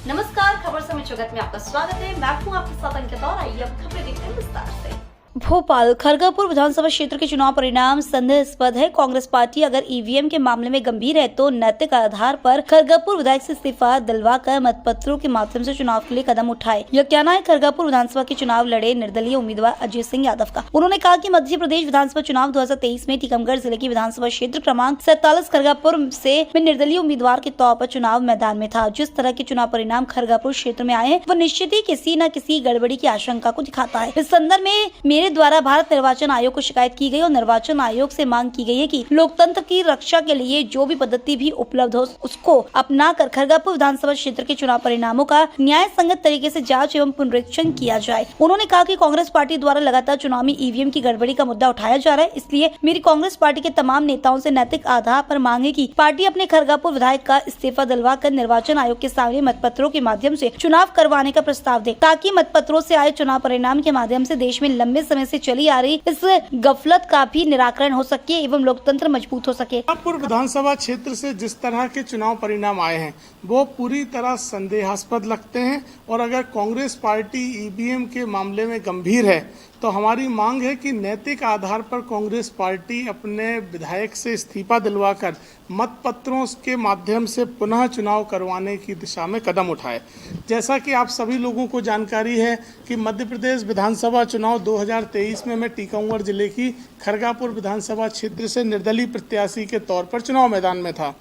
नमस्कार, खबर समय जगत में आपका स्वागत है। मैं हूं आपके साथ अंकिता और आइए अब खबरें देखते हैं विस्तार से। भोपाल खरगापुर विधानसभा क्षेत्र के चुनाव परिणाम संदेहास्पद है। कांग्रेस पार्टी अगर ईवीएम के मामले में गंभीर है तो नैतिक आधार पर खरगापुर विधायक से इस्तीफा दिलवाकर मतपत्रों के माध्यम से चुनाव के लिए कदम उठाए। यह कहना है खरगापुर विधानसभा के चुनाव लड़े निर्दलीय उम्मीदवार अजय सिंह यादव का। उन्होंने कहा कि मध्य प्रदेश विधानसभा चुनाव 2023 में टीकमगढ़ जिले की विधानसभा क्षेत्र क्रमांक 47 खरगापुर से मैं निर्दलीय उम्मीदवार के तौर पर चुनाव मैदान में था। जिस तरह के चुनाव परिणाम खरगापुर क्षेत्र में आए हैं वो निश्चित ही किसी न किसी गड़बड़ी की आशंका को दिखाता है। इस संदर्भ में मेरे द्वारा भारत निर्वाचन आयोग को शिकायत की गई और निर्वाचन आयोग से मांग की गई है कि लोकतंत्र की रक्षा के लिए जो भी पद्धति भी उपलब्ध हो उसको अपनाकर खरगापुर विधानसभा क्षेत्र के चुनाव परिणामों का न्याय संगत तरीके से जांच एवं पुनरीक्षण किया जाए। उन्होंने कहा कि कांग्रेस पार्टी द्वारा लगातार चुनाव में ईवीएम की गड़बड़ी का मुद्दा उठाया जा रहा है, इसलिए मेरी कांग्रेस पार्टी के तमाम नेताओं से नैतिक आधार पर मांग है कि पार्टी अपने खरगापुर विधायक का इस्तीफा दिलवाकर निर्वाचन आयोग के सामने मतपत्रों के माध्यम से चुनाव करवाने का प्रस्ताव दे, ताकि मतपत्रों से आए चुनाव परिणाम के माध्यम से देश में लंबे समय से चली आ रही इस गफलत का भी निराकरण हो सके एवं लोकतंत्र मजबूत हो सके। खरगापुर विधानसभा क्षेत्र से जिस तरह के चुनाव परिणाम आए हैं वो पूरी तरह संदेहास्पद लगते हैं और अगर कांग्रेस पार्टी ईवीएम के मामले में गंभीर है तो हमारी मांग है कि नैतिक आधार पर कांग्रेस पार्टी अपने विधायक से इस्तीफा दिलवाकर मतपत्रों के माध्यम से पुनः चुनाव करवाने की दिशा में कदम उठाए। जैसा कि आप सभी लोगों को जानकारी है कि मध्य प्रदेश विधानसभा चुनाव 2023 में मैं टीकमगढ़ जिले की खरगापुर विधानसभा क्षेत्र से निर्दलीय प्रत्याशी के तौर पर चुनाव मैदान में था।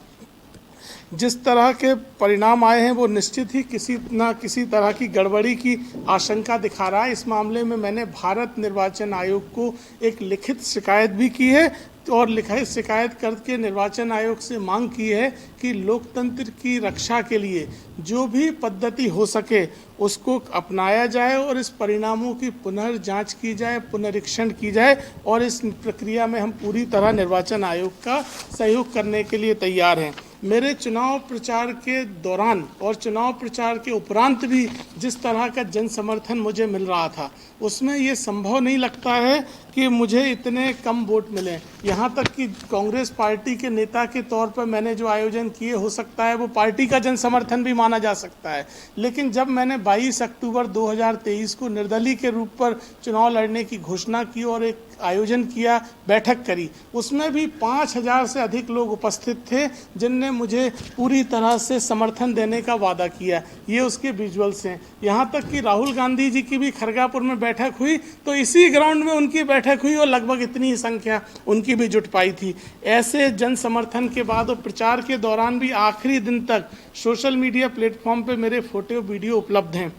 जिस तरह के परिणाम आए हैं वो निश्चित ही किसी न किसी तरह की गड़बड़ी की आशंका दिखा रहा है। इस मामले में मैंने भारत निर्वाचन आयोग को एक लिखित शिकायत भी की है और लिखित शिकायत करके निर्वाचन आयोग से मांग की है कि लोकतंत्र की रक्षा के लिए जो भी पद्धति हो सके उसको अपनाया जाए और इस परिणामों की पुनर्जांच की जाए, पुनरीक्षण की जाए और इस प्रक्रिया में हम पूरी तरह निर्वाचन आयोग का सहयोग करने के लिए तैयार हैं। मेरे चुनाव प्रचार के दौरान और चुनाव प्रचार के उपरांत भी जिस तरह का जन समर्थन मुझे मिल रहा था उसमें ये संभव नहीं लगता है कि मुझे इतने कम वोट मिले। यहाँ तक कि कांग्रेस पार्टी के नेता के तौर पर मैंने जो आयोजन किए हो सकता है वो पार्टी का जन समर्थन भी माना जा सकता है, लेकिन जब मैंने 22 अक्टूबर 2023 को निर्दलीय के रूप पर चुनाव लड़ने की घोषणा की और एक आयोजन किया, बैठक करी, उसमें भी 5000 से अधिक लोग उपस्थित थे जिनने मुझे पूरी तरह से समर्थन देने का वादा किया। ये उसके विजुअल्स हैं। यहाँ तक कि राहुल गांधी जी की भी खरगापुर में बैठक हुई तो इसी ग्राउंड में उनकी बैठक हुई और लगभग इतनी ही संख्या उनकी भी जुट पाई थी। ऐसे जन समर्थन के बाद और प्रचार के दौरान भी आखिरी दिन तक सोशल मीडिया प्लेटफॉर्म पे मेरे फोटो वीडियो उपलब्ध हैं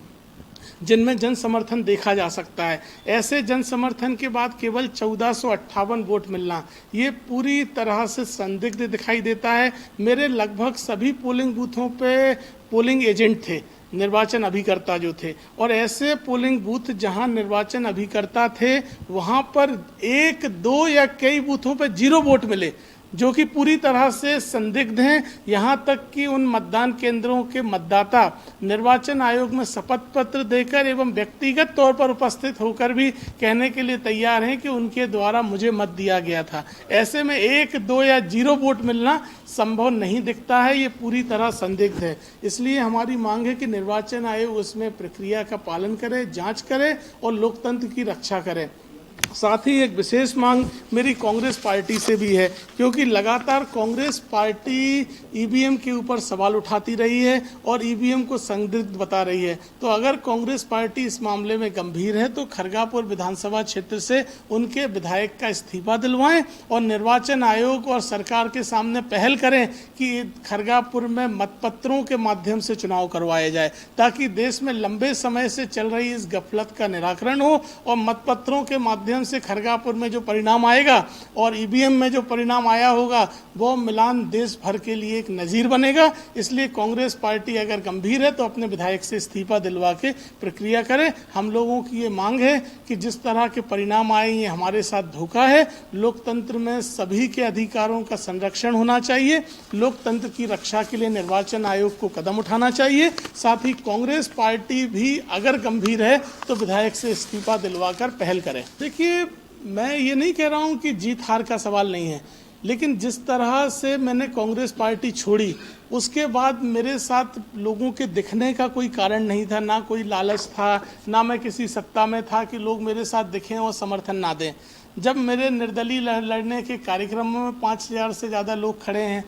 जिनमें जन समर्थन देखा जा सकता है। ऐसे जन समर्थन के बाद केवल 1458 वोट मिलना ये पूरी तरह से संदिग्ध दिखाई देता है। मेरे लगभग सभी पोलिंग बूथों पे पोलिंग एजेंट थे, निर्वाचन अभिकर्ता जो थे, और ऐसे पोलिंग बूथ जहां निर्वाचन अभिकर्ता थे वहां पर 1, 2 या कई बूथों पर 0 वोट मिले जो कि पूरी तरह से संदिग्ध हैं। यहाँ तक कि उन मतदान केंद्रों के मतदाता निर्वाचन आयोग में शपथ पत्र देकर एवं व्यक्तिगत तौर पर उपस्थित होकर भी कहने के लिए तैयार हैं कि उनके द्वारा मुझे मत दिया गया था। ऐसे में 1, 2 या 0 वोट मिलना संभव नहीं दिखता है, ये पूरी तरह संदिग्ध है। इसलिए हमारी मांग है कि निर्वाचन आयोग उसमें प्रक्रिया का पालन करे, जाँच करे और लोकतंत्र की रक्षा करे। साथ ही एक विशेष मांग मेरी कांग्रेस पार्टी से भी है, क्योंकि लगातार कांग्रेस पार्टी ईवीएम के ऊपर सवाल उठाती रही है और ईवीएम को संदिग्ध बता रही है। तो अगर कांग्रेस पार्टी इस मामले में गंभीर है तो खरगापुर विधानसभा क्षेत्र से उनके विधायक का इस्तीफा दिलवाएं और निर्वाचन आयोग और सरकार के सामने पहल करें कि खरगापुर में मतपत्रों के माध्यम से चुनाव करवाया जाए, ताकि देश में लंबे समय से चल रही इस गफलत का निराकरण हो और मतपत्रों के माध्यम से खरगापुर में जो परिणाम आएगा और ईवीएम में जो परिणाम आया होगा वो मिलान देश भर के लिए एक नजीर बनेगा। इसलिए कांग्रेस पार्टी अगर गंभीर है तो अपने विधायक से इस्तीफा दिलवा के प्रक्रिया करे। हम लोगों की ये मांग है कि जिस तरह के परिणाम आए ये हमारे साथ धोखा है। लोकतंत्र में सभी के अधिकारों का संरक्षण होना चाहिए। लोकतंत्र की रक्षा के लिए निर्वाचन आयोग को कदम उठाना चाहिए। साथ ही कांग्रेस पार्टी भी अगर गंभीर है तो विधायक से इस्तीफा दिलवा कर पहल करे। देखिए, मैं ये नहीं कह रहा हूँ कि जीत हार का सवाल नहीं है, लेकिन जिस तरह से मैंने कांग्रेस पार्टी छोड़ी उसके बाद मेरे साथ लोगों के दिखने का कोई कारण नहीं था, ना कोई लालच था, ना मैं किसी सत्ता में था कि लोग मेरे साथ दिखें और समर्थन ना दें। जब मेरे निर्दलीय लड़ने के कार्यक्रम में 5,000 से ज़्यादा लोग खड़े हैं,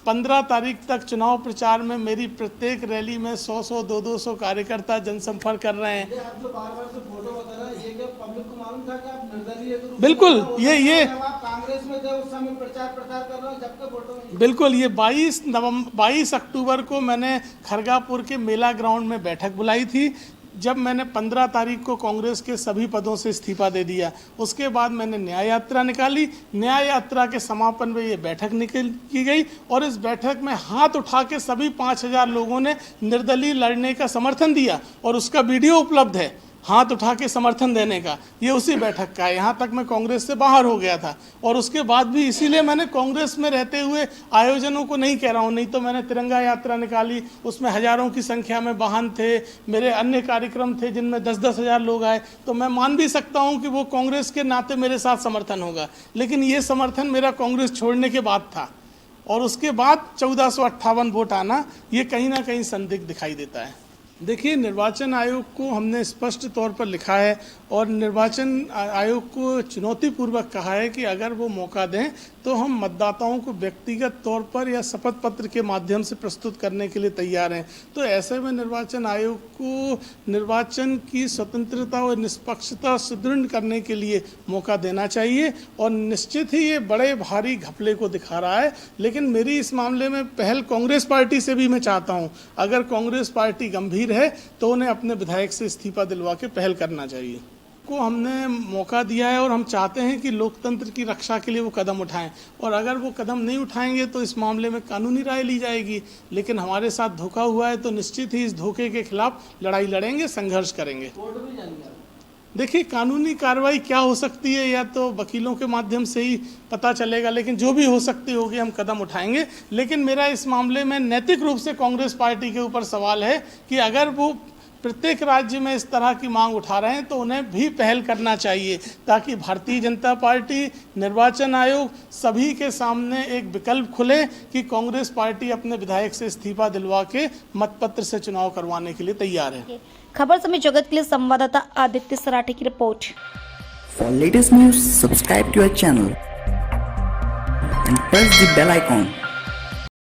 15 तारीख तक चुनाव प्रचार में मेरी प्रत्येक रैली में 100-100, 200 कार्यकर्ता जनसंपर्क कर रहे हैं। आप जो बार-बार से फोटो बता रहे हैं, ये क्या पब्लिक को मालूम था कि आप निर्दलीय के रूप में बिल्कुल, हो? ये जब आप कांग्रेस में थे उस समय प्रचार कर रहे हो, जबकि फोटो में बिल्कुल ये 22 अक्टूबर को मैंने खरगापुर के मेला ग्राउंड में बैठक बुलाई थी। जब मैंने 15 तारीख को कांग्रेस के सभी पदों से इस्तीफा दे दिया, उसके बाद मैंने न्याय यात्रा निकाली। न्याय यात्रा के समापन में ये बैठक निकल की गई और इस बैठक में हाथ उठा के सभी 5,000 लोगों ने निर्दलीय लड़ने का समर्थन दिया और उसका वीडियो उपलब्ध है, हाथ उठा के समर्थन देने का। ये उसी बैठक का है। यहाँ तक मैं कांग्रेस से बाहर हो गया था और उसके बाद भी इसीलिए मैंने कांग्रेस में रहते हुए आयोजनों को नहीं कह रहा हूँ, नहीं तो मैंने तिरंगा यात्रा निकाली, उसमें हजारों की संख्या में वाहन थे, मेरे अन्य कार्यक्रम थे जिनमें 10-10 हज़ार लोग आए, तो मैं मान भी सकता हूँ कि वो कांग्रेस के नाते मेरे साथ समर्थन होगा। लेकिन ये समर्थन मेरा कांग्रेस छोड़ने के बाद था और उसके बाद 1458 वोट आना ये कहीं ना कहीं संदिग्ध दिखाई देता है। देखिए, निर्वाचन आयोग को हमने स्पष्ट तौर पर लिखा है और निर्वाचन आयोग को चुनौतीपूर्वक कहा है कि अगर वो मौका दें तो हम मतदाताओं को व्यक्तिगत तौर पर या शपथ पत्र के माध्यम से प्रस्तुत करने के लिए तैयार हैं। तो ऐसे में निर्वाचन आयोग को निर्वाचन की स्वतंत्रता और निष्पक्षता सुदृढ़ करने के लिए मौका देना चाहिए और निश्चित ही ये बड़े भारी घपले को दिखा रहा है। लेकिन मेरी इस मामले में पहल कांग्रेस पार्टी से भी मैं चाहता हूँ, अगर कांग्रेस पार्टी गंभीर है तो उन्हें अपने विधायक से इस्तीफा दिलवा के पहल करना चाहिए। को हमने मौका दिया है और हम चाहते हैं कि लोकतंत्र की रक्षा के लिए वो कदम उठाएं और अगर वो कदम नहीं उठाएंगे तो इस मामले में कानूनी राय ली जाएगी। लेकिन हमारे साथ धोखा हुआ है तो निश्चित ही इस धोखे के खिलाफ लड़ाई लड़ेंगे, संघर्ष करेंगे। कोर्ट भी जाएंगे। देखिए, कानूनी कार्रवाई क्या हो सकती है या तो वकीलों के माध्यम से ही पता चलेगा, लेकिन जो भी हो सकती होगी हम कदम उठाएंगे। लेकिन मेरा इस मामले में नैतिक रूप से कांग्रेस पार्टी के ऊपर सवाल है कि अगर वो प्रत्येक राज्य में इस तरह की मांग उठा रहे हैं तो उन्हें भी पहल करना चाहिए ताकि भारतीय जनता पार्टी, निर्वाचन आयोग सभी के सामने एक विकल्प खुले कि कांग्रेस पार्टी अपने विधायक से इस्तीफा दिलवा के मतपत्र से चुनाव करवाने के लिए तैयार है। खबर समय जगत के लिए संवाददाता आदित्य सराठे की report. For latest news, subscribe to our channel and press the bell icon.